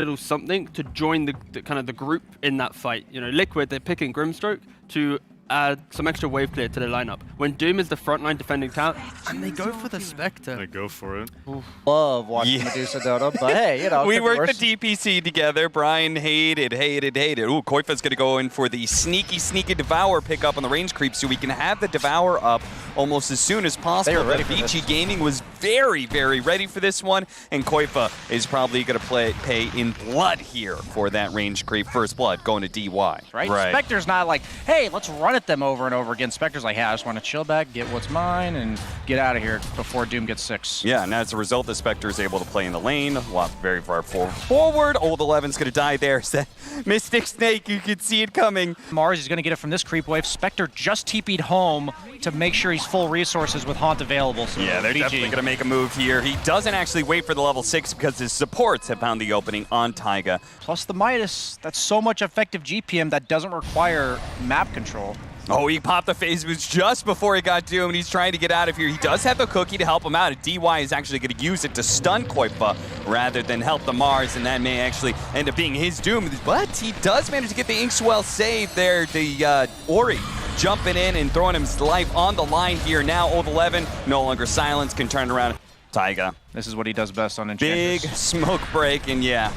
little something to join the kind of the group in that fight. You know, Liquid, they're picking Grimstroke to add some extra wave clear to their lineup. When Doom is the frontline defending tower, and they go for the Spectre. They go for it. Oof. Love watching Medusa Dota, but hey, you know. We worked the DPC together. Brian hated. Ooh, Koifa's going to go in for the sneaky Devour pickup on the range creep so we can have the Devour up almost as soon as possible. But Vici Gaming was very ready for this one, and Koifa is probably going to pay in blood here for that range creep. First blood going to DY. Right? Spectre's not like, hey, let's run at them over and over again. Spectre's like, yeah, I just want to chill back, get what's mine, and get out of here before Doom gets 6. Yeah, and as a result, the Spectre is able to play in the lane, walk very far forward. Old 11's going to die there. It's that Mystic Snake, you can see it coming. Mars is going to get it from this creep wave. Spectre just TP'd home to make sure he's full resources with Haunt available. So yeah, they're definitely going to make a move here. He doesn't actually wait for the level 6 because his supports have found the opening on Taiga. Plus the Midas, that's so much effective GPM that doesn't require map control. Oh, he popped the phase boost just before he got Doom, and he's trying to get out of here. He does have the cookie to help him out. DY is actually going to use it to stun Koifa rather than help the Mars, and that may actually end up being his Doom. But he does manage to get the Inkswell save there. The Ori jumping in and throwing his life on the line here. Now Old 11, no longer silence, can turn around. Taiga. This is what he does best on Enchantress. Big smoke break, and yeah.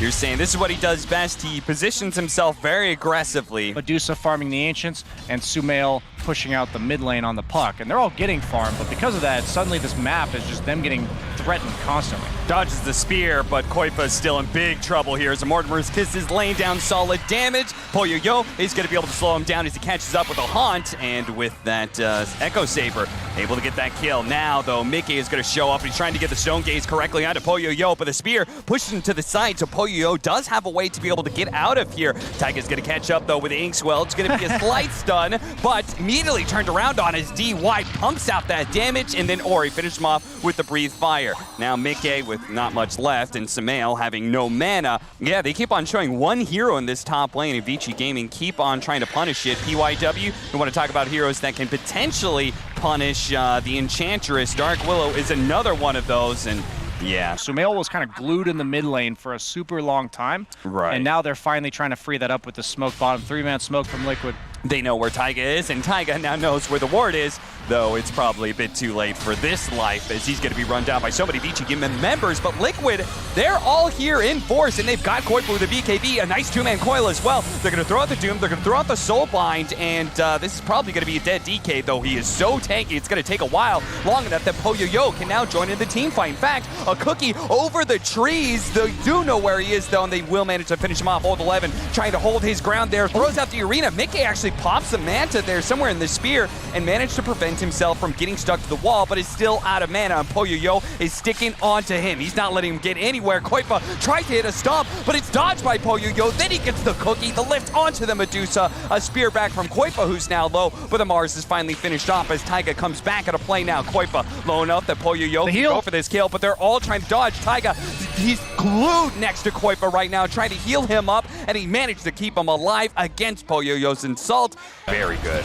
You're saying this is what he does best. He positions himself very aggressively. Medusa farming the Ancients, and Sumail pushing out the mid lane on the puck. And they're all getting farmed, but because of that, suddenly this map is just them getting threatened constantly. Dodges the spear, but Koifa is still in big trouble here as Mortimer's Kiss is laying down solid damage. Poyo-Yo is going to be able to slow him down as he catches up with a Haunt, and with that Echo Saber, able to get that kill. Now, though, Mickey is going to show up. He's trying to get the Stone Gaze correctly onto Poyo-Yo, but the spear pushes him to the side, so Poyo-Yo does have a way to be able to get out of here. Taiga's going to catch up, though, with the Inkswell. It's going to be a slight stun, but immediately turned around on his DY, pumps out that damage, and then Ori finished him off with the Breathe Fire. Now Mickey with not much left, and Sumail having no mana. Yeah, they keep on showing one hero in this top lane, and Vici Gaming keep on trying to punish it. PYW, we want to talk about heroes that can potentially punish the Enchantress. Dark Willow is another one of those, and yeah. Sumail was kind of glued in the mid lane for a super long time. Right. And now they're finally trying to free that up with the smoke bottom. 3-man smoke from Liquid. They know where Taiga is, and Taiga now knows where the ward is, though it's probably a bit too late for this life, as he's going to be run down by so many Vici Gaming members. But Liquid, they're all here in force, and they've got Koifa with a BKB, a nice 2-man coil as well. They're going to throw out the Doom, they're going to throw out the Soulbind, and this is probably going to be a dead DK, though he is so tanky, it's going to take a while, long enough that Poyo-Yo can now join in the team fight. In fact, a cookie over the trees. They do know where he is, though, and they will manage to finish him off. Old 11 trying to hold his ground there, throws out the arena. Mickey actually pops the Manta there somewhere in the spear and managed to prevent himself from getting stuck to the wall, but is still out of mana, and Poyo-Yo is sticking onto him. He's not letting him get anywhere. Koifa tries to hit a stomp, but it's dodged by Poyo-Yo. Then he gets the cookie, the lift onto the Medusa. A spear back from Koifa, who's now low, but the Mars is finally finished off as Taiga comes back into play now. Koifa low enough that Poyo-Yo can go for this kill, but they're all trying to dodge. Taiga, he's glued next to Koifa right now, trying to heal him up, and he managed to keep him alive against Poyo-Yo's insult. Very good.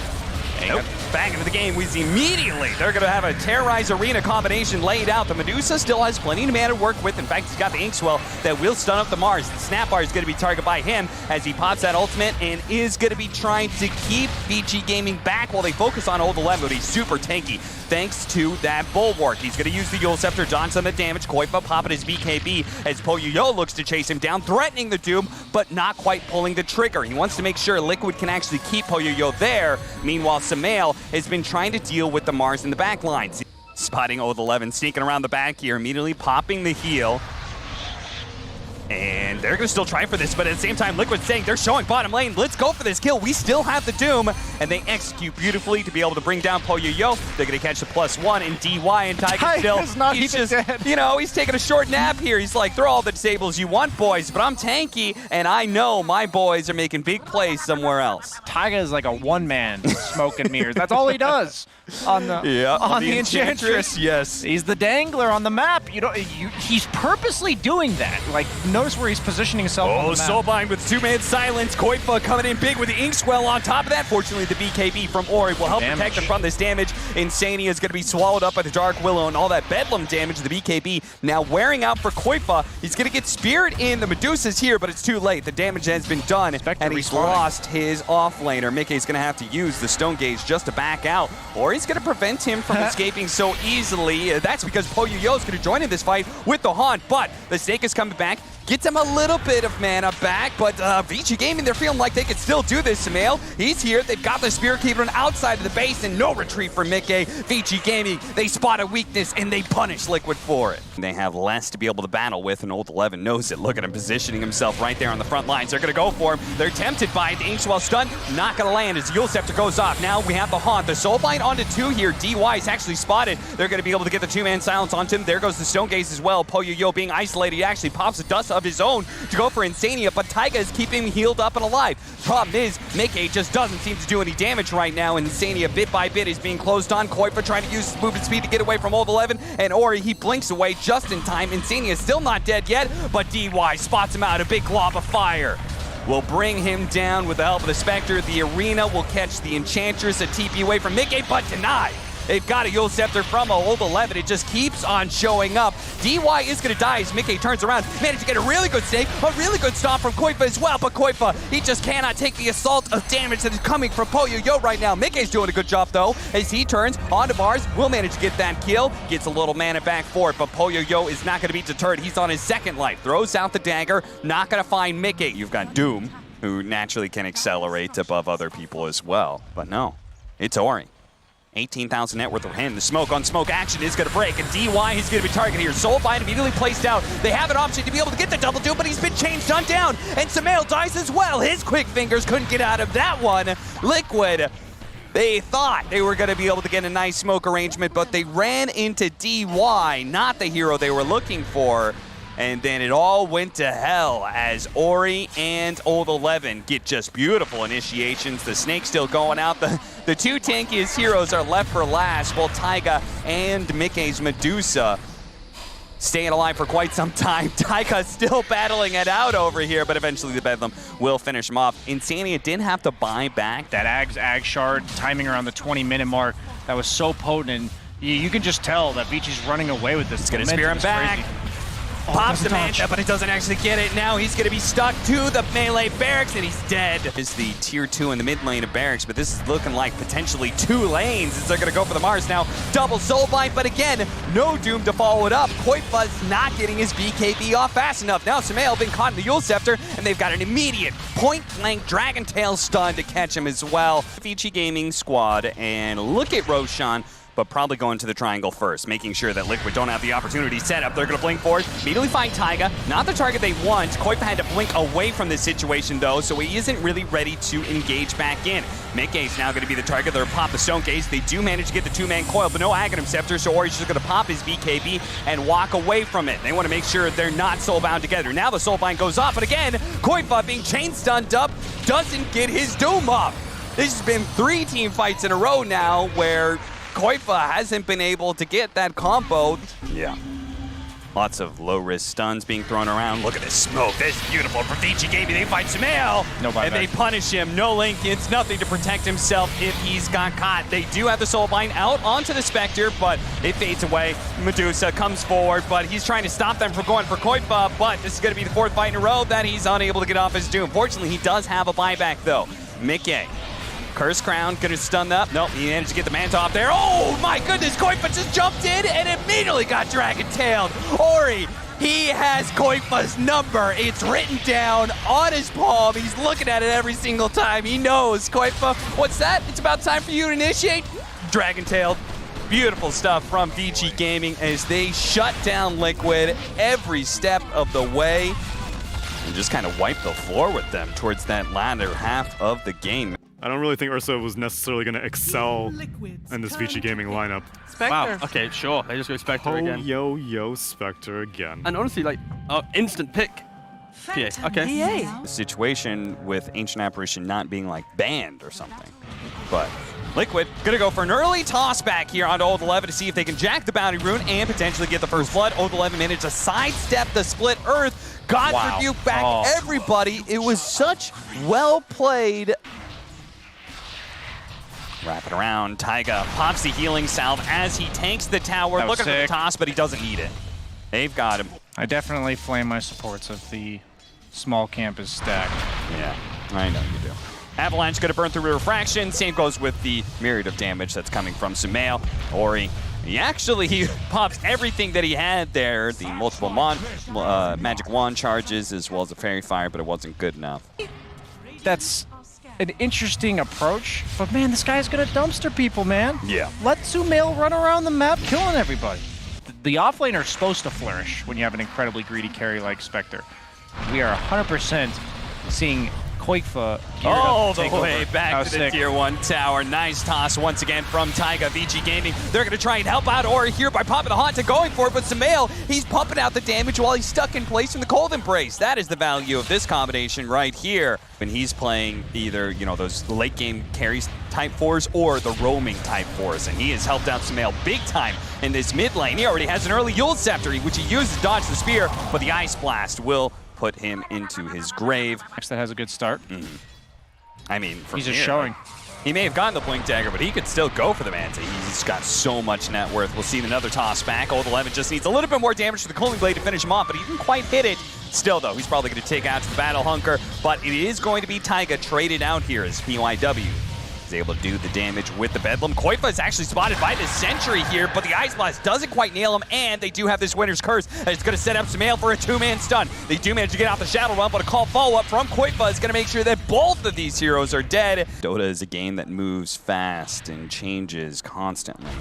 Nope. Back into the game, we see immediately they're going to have a Terrorize Arena combination laid out. The Medusa still has plenty of mana to work with. In fact, he's got the Inkswell that will stun up the Mars. The Snapbar is going to be targeted by him as he pops that ultimate and is going to be trying to keep Vici Gaming back while they focus on Old 11, but he's super tanky thanks to that Bulwark. He's going to use the Yule Scepter, dodge some of the damage. Koifa popping his BKB as Poyo-Yo looks to chase him down, threatening the Doom, but not quite pulling the trigger. He wants to make sure Liquid can actually keep Poyo-Yo there. Meanwhile, Sumail has been trying to deal with the Mars in the back lines. Spotting Old 11, sneaking around the back here, immediately popping the heal. And they're going to still try for this, but at the same time, Liquid's saying they're showing bottom lane. Let's go for this kill. We still have the Doom, and they execute beautifully to be able to bring down Poyo-Yo. They're going to catch the +1 and DY, and Taiga still, he's just, dead. You know, he's taking a short nap here. He's like, throw all the disables you want, boys, but I'm tanky, and I know my boys are making big plays somewhere else. Taiga is like a one-man smoke and mirrors. That's all he does on the Enchantress. Yes. He's the dangler on the map. He's purposely doing that. Like, notice where he's positioning himself on Oh, the map. Soulbind with two-man silence. Koifa coming in big with the Inkswell on top of that. Fortunately, the BKB from Ori will help protect them from this damage. Insania is going to be swallowed up by the Dark Willow and all that Bedlam damage. The BKB now wearing out for Koifa. He's going to get speared in. The Medusa's here, but it's too late. The damage has been done, and he's lost his off-laner. Mickey's going to have to use the Stone Gauge just to back out, or he's going to prevent him from escaping so easily. That's because Poyo is going to join in this fight with the Haunt, but the Snake is coming back. Gets him a little bit of mana back, but Vici Gaming, they're feeling like they could still do this. Sumail, he's here. They've got the Spirit Keeper on outside of the base, and no retreat for Mickey. Vici Gaming, they spot a weakness, and they punish Liquid for it. They have less to be able to battle with, and Old 11 knows it. Look at him positioning himself right there on the front lines. They're going to go for him. They're tempted by it. The Inkswell stun, not going to land as Yule Scepter goes off. Now we have the Haunt. The Soulbind onto 2 here. DY is actually spotted. They're going to be able to get the two-man silence onto him. There goes the Stone Gaze as well. Poyo being isolated. He actually pops a dust of his own to go for Insania, but Taiga is keeping him healed up and alive. Problem is, Mickey just doesn't seem to do any damage right now, and Insania bit by bit is being closed on. Koifa trying to use his movement speed to get away from Old 11, and Ori, he blinks away just in time. Insania is still not dead yet, but DY spots him out. A big glob of fire will bring him down with the help of the Spectre. The Arena will catch the Enchantress, a TP away from Mickey, but denied. They've got a Yule Scepter from Old 11. It just keeps on showing up. DY is going to die as Mickey turns around. Managed to get a really good snake, a really good stomp from Koifa as well. But Koifa, he just cannot take the assault of damage that is coming from Poyo right now. Mickey's doing a good job, though, as he turns onto Mars. Will manage to get that kill. Gets a little mana back for it, but Poyo is not going to be deterred. He's on his second life. Throws out the dagger. Not going to find Mickey. You've got Doom, who naturally can accelerate above other people as well. But no, it's Ori. 18,000 net worth of him. The smoke on smoke action is going to break, and DY is going to be targeted here. Soulbind immediately placed out. They have an option to be able to get the double doom, but he's been chain stunned down, and Sumail dies as well. His quick fingers couldn't get out of that one. Liquid, they thought they were going to be able to get a nice smoke arrangement, but they ran into DY, not the hero they were looking for. And then it all went to hell as Ori and Old 11 get just beautiful initiations. The Snake still going out. The two tankiest heroes are left for last, while Taiga and Mickey's Medusa staying alive for quite some time. Taiga still battling it out over here, but eventually the Bedlam will finish him off. Insania did have to buy back. That Ag shard timing around the 20-minute mark, that was so potent. You can just tell that Vici's running away with this. It's going to spear him back. Crazy. Pops the Manta, but it doesn't actually get it. Now he's going to be stuck to the melee barracks, and he's dead. Is the tier 2 in the mid lane of barracks, but this is looking like potentially 2 lanes as they're going to go for the Mars now. Double Soulbind, but again, no Doom to follow it up. Koifa's not getting his BKB off fast enough. Now Sumail been caught in the Yule Scepter, and they've got an immediate point-blank Dragon Tail stun to catch him as well. Vici Gaming squad, and look at Roshan, but probably going to the triangle first, making sure that Liquid don't have the opportunity set up. They're going to blink forward, immediately find Taiga. Not the target they want. Koifa had to blink away from this situation, though, so he isn't really ready to engage back in. Mickey's now going to be the target. They're pop the Stone Gaze. They do manage to get the two-man coil, but no Aghanim Scepter, so Ori's just going to pop his BKB and walk away from it. They want to make sure they're not soulbound together. Now the Soulbind goes off, but again, Koifa being chain stunned up doesn't get his Doom up. This has been 3 team fights in a row now where Koifa hasn't been able to get that combo. Yeah. Lots of low-risk stuns being thrown around. Look at this smoke. That's beautiful. For Vici Gaming, they fight Sumail. No buyback. And they punish him. No link. It's nothing to protect himself if he's got caught. They do have the Soulbind out onto the Spectre, but it fades away. Medusa comes forward, but he's trying to stop them from going for Koifa, but this is going to be the 4th fight in a row that he's unable to get off his Doom. Fortunately, he does have a buyback, though. Mickey. Curse Crown, gonna stun up. Nope, he managed to get the Manta off there. Oh my goodness, Koifa just jumped in and immediately got dragon-tailed. Ori, he has Koifa's number. It's written down on his palm. He's looking at it every single time. He knows. Koifa, what's that? It's about time for you to initiate. Dragon-tailed. Beautiful stuff from Vici Gaming as they shut down Liquid every step of the way and just kind of wipe the floor with them towards that latter half of the game. I don't really think Ursa was necessarily going to excel in this Vici Gaming lineup. Spectre. Wow, okay, sure. They just go Spectre again. Yo, Spectre again. And honestly, like, instant pick. PA, okay. The situation with Ancient Apparition not being, like, banned or something. But Liquid gonna go for an early toss back here onto Old 11 to see if they can jack the bounty rune and potentially get the first blood. Old 11 managed to sidestep the split earth. God rebuke back everybody. It was such well played. Wrap it around. Taiga pops the healing salve as he tanks the tower. Looking for the toss, but he doesn't need it. They've got him. I definitely flame my supports if the small camp is stacked. Yeah, I know you do. Avalanche gonna burn through refraction. Same goes with the myriad of damage that's coming from Sumail. Ori, he pops everything that he had there. The multiple magic wand charges as well as the fairy fire, but it wasn't good enough. That's an interesting approach, but man, this guy's gonna dumpster people, man. Yeah. Let Sumail run around the map killing everybody. The offlaner is supposed to flourish when you have an incredibly greedy carry like Spectre. We are 100% seeing Kyiv all the way back to the tier 1 tower. Nice toss once again from Taiga. Vici Gaming, they're going to try and help out Ori here by popping the haunt and going for it, but Sumail, he's pumping out the damage while he's stuck in place in the Cold Embrace. That is the value of this combination right here. When he's playing either, you know, those late game carries type 4s or the roaming type 4s, and he has helped out Sumail big time in this mid lane. He already has an early Yule Scepter, which he used to dodge the spear, but the Ice Blast will put him into his grave. That has a good start. I mean, from he's just here, showing. He may have gotten the Blink Dagger, but he could still go for the Manta. He's got so much net worth. We'll see another toss back. Old 11 just needs a little bit more damage to the Cooling Blade to finish him off, but he didn't quite hit it. Still, though, he's probably going to take out the Battle Hunker, but it is going to be Taiga traded out here as PYW is able to do the damage with the Bedlam. Kyiv is actually spotted by the Sentry here, but the Ice Blast doesn't quite nail him, and they do have this Winter's Curse. It's going to set up Sumail for a 2-man stun. They do manage to get off the Shadow Run, but a call follow-up from Kyiv is going to make sure that both of these heroes are dead. Dota is a game that moves fast and changes constantly.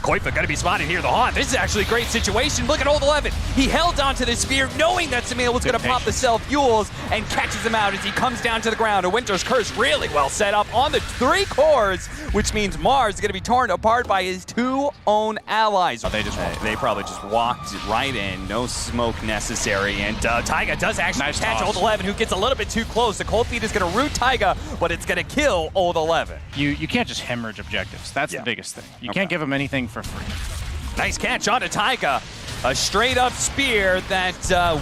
Kyiv going to be spotted here, the Haunt. This is actually a great situation. Look at Old 11. He held onto the spear, knowing that Sumail was going to pop the self-fuels, and catches him out as he comes down to the ground. A Winter's Curse really well set up on the 3 cores, which means Mars is going to be torn apart by his 2 own allies. They probably just walked right in, no smoke necessary, and Taiga does actually catch Old 11, who gets a little bit too close. The Cold Feet is going to root Taiga, but it's going to kill Old 11. You can't just hemorrhage objectives. That's the biggest thing. You can't give them anything for free. Nice catch onto Taiga. A straight-up spear that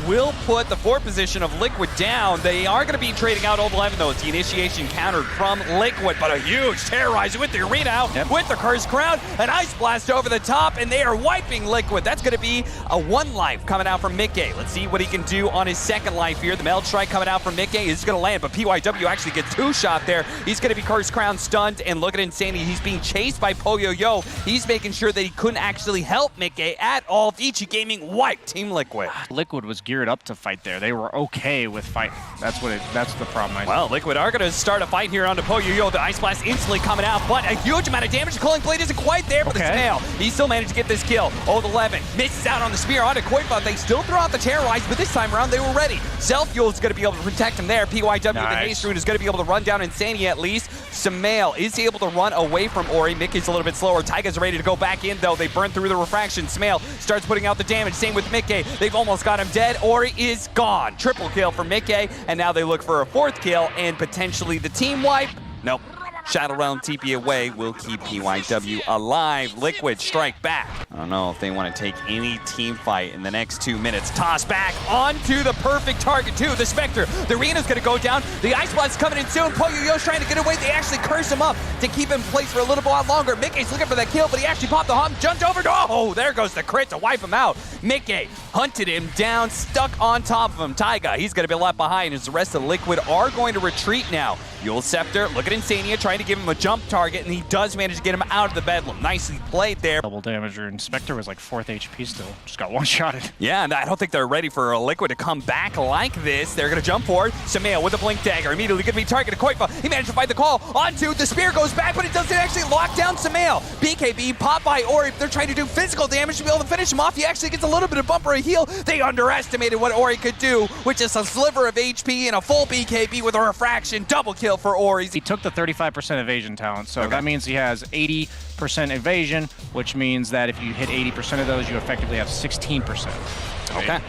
will put the 4th position of Liquid down. They are going to be trading out Old 11, though. It's the initiation countered from Liquid, but a huge terrorizer with the arena out, with the Cursed Crown, an Ice Blast over the top, and they are wiping Liquid. That's going to be a 1 life coming out from Mickey. Let's see what he can do on his 2nd life here. The Meld Strike coming out from Mickey is going to land, but PYW actually gets 2-shot there. He's going to be Cursed Crown stunned, and look at Insanity. He's being chased by Poyo-Yo. He's making sure that he couldn't actually help Mickey at all. Vici Gaming wiped Team Liquid. Liquid was geared up to fight there. They were okay with fighting. That's the problem. Well, Liquid are going to start a fight here onto Poyo-Yo. The Ice Blast instantly coming out, but a huge amount of damage. The Cooling Blade isn't quite there for the Sumail. He still managed to get this kill. Old 11 misses out on the spear onto Kyiv. They still throw out the Terrorize, but this time around they were ready. Self-Fuel is going to be able to protect him there. PYW, the Haste Rune, is going to be able to run down Insanity at least. Sumail is able to run away from Ori. Mickey's a little bit slower. Taiga's ready to go back in, though. They burn through the refraction. Sumail starts putting out the damage. Same with Mickey. They've almost got him dead. Ori is gone. Triple kill for Mickey, and now they look for a 4th kill and potentially the team wipe. Nope. Shadow Realm TP away will keep PYW alive. Liquid strike back. I don't know if they want to take any team fight in the next 2 minutes. Toss back onto the perfect target too. The Spectre. The arena's going to go down. The Ice Blast's coming in soon. Poyo-Yo's trying to get away. They actually curse him up to keep him in place for a little while longer. Mickey's looking for that kill, but he actually popped the hump, jumped over. Oh, there goes the crit to wipe him out. Mickey hunted him down, stuck on top of him. Taiga, he's going to be left behind as the rest of Liquid are going to retreat now. Yule Scepter, look at Insania trying to give him a jump target, and he does manage to get him out of the Bedlam. Nicely played there. Double damager, and Spectre was like 4th HP still. Just got 1-shotted. Yeah, and I don't think they're ready for a Liquid to come back like this. They're going to jump forward. Sumail with a Blink Dagger, immediately going to be targeted. Kyiv, he managed to fight the call onto the spear, goes back, but it doesn't actually lock down Sumail. BKB popped by Ori. They're trying to do physical damage to be able to finish him off. He actually gets a little bit of bumper a heal. They underestimated what Ori could do with just a sliver of HP and a full BKB with a refraction. Double kill for Ori. He took the 35% evasion talent, so that means he has 80% evasion, which means that if you hit 80% of those, you effectively have 16%. Okay.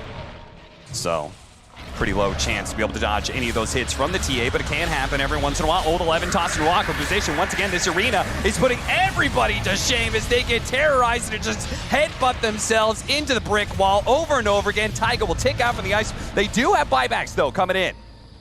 So, Pretty low chance to be able to dodge any of those hits from the TA, but it can happen every once in a while. Old 11 tossing walk of position. Once again, this arena is putting everybody to shame as they get terrorized and just headbutt themselves into the brick wall over and over again. Taiga will tick out from the ice. They do have buybacks, though, coming in.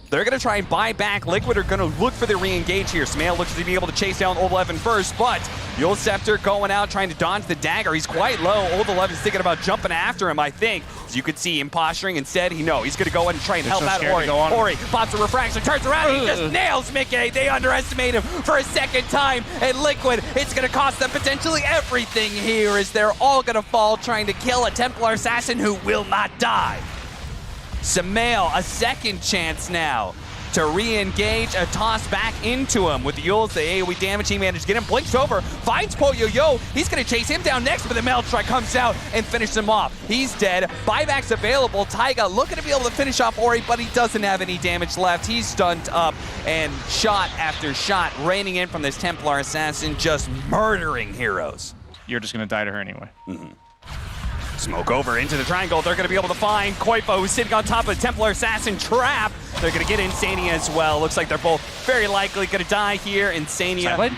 They're going to try and buy back. Liquid are going to look for the re-engage here. Smale looks to be able to chase down Old 11 first, but Yul Scepter going out trying to dodge the dagger. He's quite low. Old 11's thinking about jumping after him, I think. As you could see him posturing. Instead, he's going to go in and try and help out Ori. Ori pops a refraction, turns around, and he just nails Mickey. They underestimate him for a second time. And Liquid, it's going to cost them potentially everything here as they're all going to fall trying to kill a Templar assassin who will not die. Samael, a second chance now to re-engage, a toss back into him with the Yules, the AoE damage. He managed to get him, blinks over, finds Poyo-Yo. He's going to chase him down next, but the Meld Strike comes out and finishes him off. He's dead. Buybacks available. Taiga looking to be able to finish off Ori, but he doesn't have any damage left. He's stunned up, and shot after shot raining in from this Templar assassin, just murdering heroes. You're just going to die to her anyway. Smoke over into the triangle. They're going to be able to find Koifa, who's sitting on top of the Templar Assassin trap. They're going to get Insania as well. Looks like they're both very likely going to die here. Insania.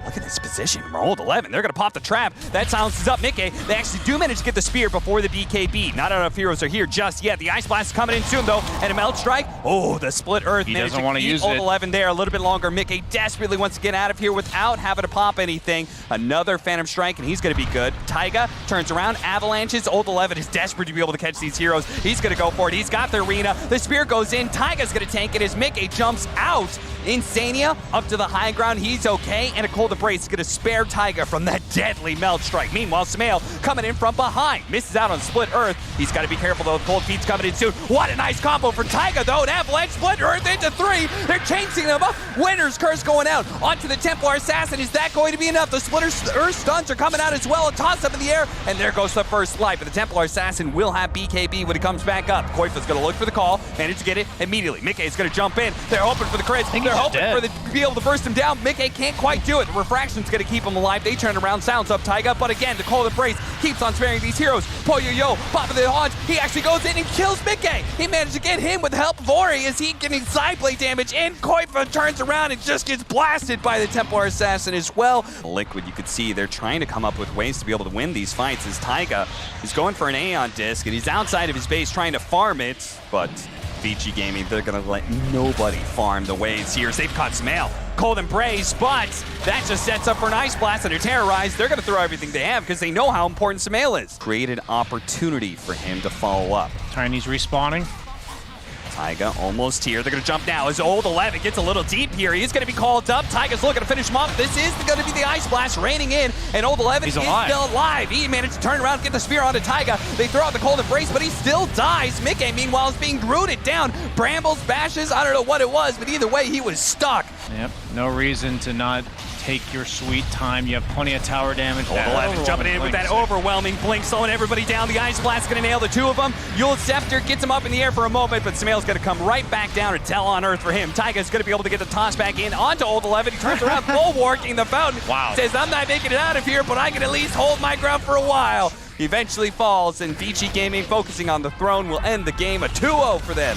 Look at this position. Old 11. They're going to pop the trap. That silences up Mickey. They actually do manage to get the spear before the BKB. Not enough heroes are here just yet. The Ice Blast is coming in soon, though. And a Melt Strike. Oh, the Split Earth. He doesn't want to use Old it. 11 there a little bit longer. Mickey desperately wants to get out of here without having to pop anything. Another Phantom Strike, and he's going to be good. Taiga turns around. Avalanches. Old 11 is desperate to be able to catch these heroes. He's going to go for it. He's got the arena. The spear goes in. Taiga's going to tank it as Mickey jumps out. Insania up to the high ground. He's okay. And a Cold Embrace is going to spare Taiga from that deadly Meld Strike. Meanwhile, Smale coming in from behind. Misses out on Split Earth. He's got to be careful, though. Cold Feet's coming in soon. What a nice combo for Taiga, though. An Avalanche Split Earth into 3. They're chasing them up. Winner's Curse going out onto the Templar Assassin. Is that going to be enough? The Split Earth stuns are coming out as well. A toss up in the air, and there goes the first life. But the Templar Assassin will have BKB when he comes back up. Koifa's going to look for the call. Manage to get it immediately. Mickey's going to jump in. They're hoping for the crits. They're hoping for the be able to burst him down. Mickey can't quite do it. The refraction's going to keep him alive. They turn around, sounds up Taiga, but again, the Cold Embrace keeps on sparing these heroes. Poyo-Yo, popping the haunch. He actually goes in and kills Mickey. He managed to get him with the help of Ori as he getting side play damage, and Koifa turns around and just gets blasted by the Templar Assassin as well. Liquid, you could see they're trying to come up with ways to be able to win these fights as Taiga is going for an Aeon Disc, and he's outside of his base trying to farm it, but Vici Gaming, they're going to let nobody farm the waves here as they've caught Smale. Cold Embrace, but that just sets up for an Ice Blast, and they're terrorized. They're going to throw everything they have because they know how important Smale is. Created opportunity for him to follow up. Chinese respawning. Taiga almost here. They're going to jump now as Old 11 gets a little deep here. He's going to be called up. Taiga's looking to finish him off. This is going to be the Ice Blast raining in, and Old 11 is still alive. He managed to turn around, get the spear onto Taiga. They throw out the Cold Embrace, but he still dies. Mickey, meanwhile, is being rooted down. Brambles, bashes, I don't know what it was, but either way, he was stuck. Yep, no reason to not take your sweet time. You have plenty of tower damage. Old 11 jumping in with that overwhelming blink, slowing everybody down. The Ice Blast going to nail the two of them. Yul Scepter gets him up in the air for a moment, but Smale's going to come right back down and tell on Earth for him. Taiga's going to be able to get the toss back in onto Old 11. He turns around, bulwarking the fountain. Wow. Says, I'm not making it out of here, but I can at least hold my ground for a while. He eventually falls, and Vici Gaming, focusing on the throne, will end the game. A 2-0 for them.